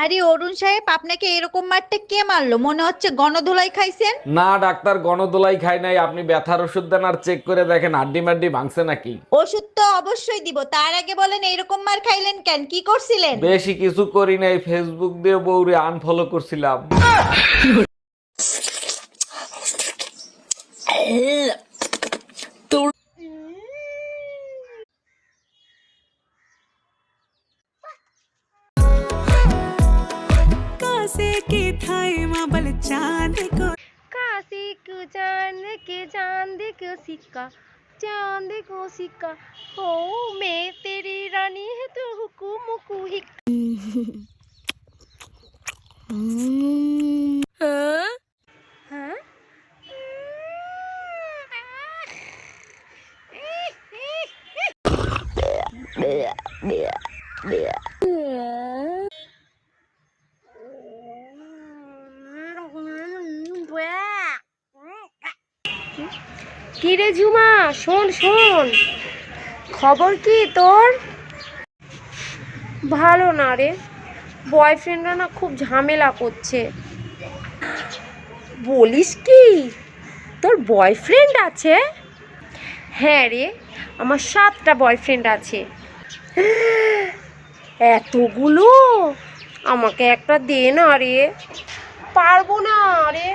আরে অরুণ সাহেব, আপনাকে এরকম মারতে কে মারলো? মনে হচ্ছে গণধোলাই খাইছেন। না ডাক্তার, গণদোলাই খাই নাই। আপনি ব্যথার ওষুধ দেন আর চেক করে দেখেন হাড্ডি মাড্ডি ভাঙছে নাকি। ওষুধ তো অবশ্যই দিব, তার আগে বলেন এরকম মার খাইলেন কেন, কি করছিলেন? বেশি কিছু করি নাই, ফেসবুক দিয়ে বউরে আনফলো করছিলাম। काशी को चांद को सिक्का चांद को सिक्का हो मैं तेरी रानी है तू हुकुम को हाँ কিরে ঝুমা, শোন শোন, খবর কি তোর? ভালো না রে, বয়ফ্রেন্ডরা না খুব ঝামেলা করছে। বলিস কি, তোর বয়ফ্রেন্ড আছে? হ্যাঁ রে, আমার 7টা বয়ফ্রেন্ড আছে। এতগুলো? আমাকে একটা দে না রে। পারবো না রে,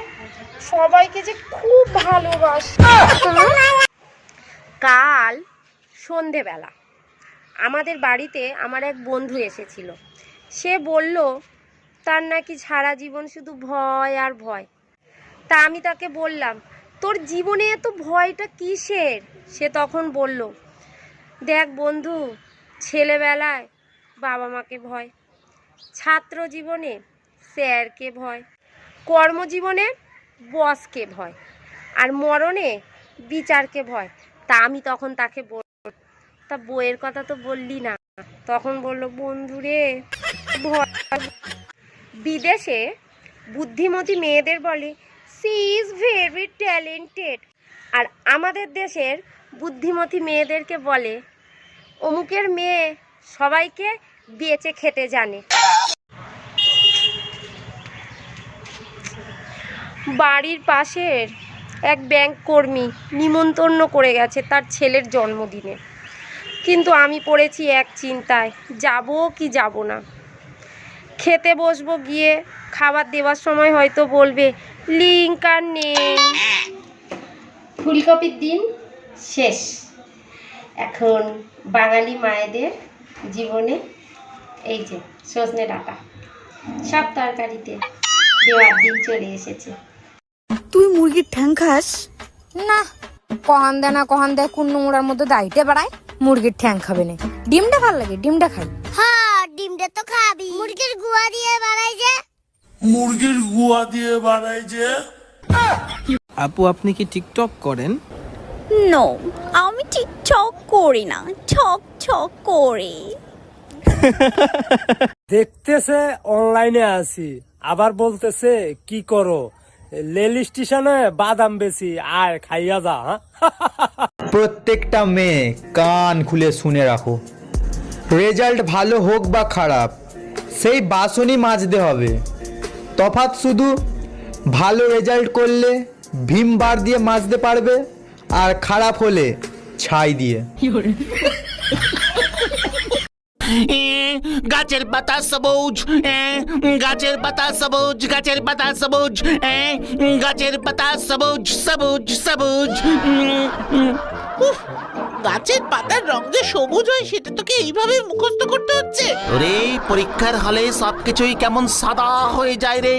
সবাইকে যে খুব ভালোবাসি। কাল সন্ধেবেলা আমাদের বাড়িতে আমার এক বন্ধু এসেছিল। সে বলল তার নাকি সারা জীবন শুধু ভয় আর ভয়। তা আমি তাকে বললাম, তোর জীবনে এত ভয়টা কিসের? সে তখন বলল, দেখ বন্ধু, ছেলেবেলায় বাবা মাকে ভয়, ছাত্র জীবনে স্যারকে ভয়, কর্মজীবনে বসকে ভয়, আর মরণে বিচারকে ভয়। তা আমি তখন তাকে বললাম, তা বইয়ের কথা তো বললি না। তখন বলল, বন্ধুরে ভয়। বিদেশে বুদ্ধিমতী মেয়েদের বলে সি ইজ ভেরি ট্যালেন্টেড, আর আমাদের দেশের বুদ্ধিমতী মেয়েদেরকে বলে অমুকের মেয়ে সবাইকে বেচে খেতে জানে। বাড়ির পাশের এক ব্যাংক কর্মী নিমন্ত্রণ করে গেছে তার ছেলের জন্মদিনে, কিন্তু আমি পড়েছি এক চিন্তায়, যাব কি যাব না। খেতে বসবো, গিয়ে খাবার দেওয়ার সময় হয়তো বলবে লিঙ্ক আর নেই। ফুলকপির দিন শেষ, এখন বাঙালি মায়েদের জীবনে এই যে সজনে ডাঁটা সব তরকারিতে দেওয়ার দিন চলে এসেছে। তুই মুরগির ঠ্যাং খাস? না, কহান দেয় না, কহান দেয় কোন নোংরার মধ্যে দাইতে বেড়ায়। মুরগির ঠ্যাং খাবে না, ডিমটা ভাল লাগে, ডিমটা খাই। হ্যাঁ, ডিমটা তো খাবি। মুরগির গুয়া দিয়ে বানাই যে। মুরগির গুয়া দিয়ে বানাই যে। আপু, আপনি কি টিকটক করেন? নো, আমি টিকটক করি না, ছক ছক করি। দেখতেছে অনলাইনে আছি, আবার বলতেছে কি করো, রেল স্টেশনে বাদাম বেশি, আয় খাইয়া যা। প্রত্যেকটা মেয়ে কান খুলে শুনে রাখো, রেজাল্ট ভালো হোক বা খারাপ, সেই বাসনই মাজতে হবে। তফাৎ শুধু ভালো রেজাল্ট করলে ভীম বার দিয়ে মাজতে পারবে, আর খারাপ হলে ছাই দিয়ে। গাছের পাতা সবুজ, গাছের পাতা সবুজ, গাছের পাতা সবুজ, গাছের পাতা সবুজ সবুজ সবুজ। গাছের পাতার রং যে সবুজ হয় সেটা তোকে এইভাবে মুখস্থ করতে হচ্ছে? ওরে, পরীক্ষার হলে সবকিছুই কেমন সাদা হয়ে যায় রে,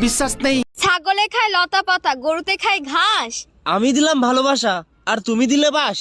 বিশ্বাস নেই? ছাগলে খায় লতা পাতা, গরুতে খায় ঘাস। আমি দিলাম ভালোবাসা আর তুমি দিলে বাস।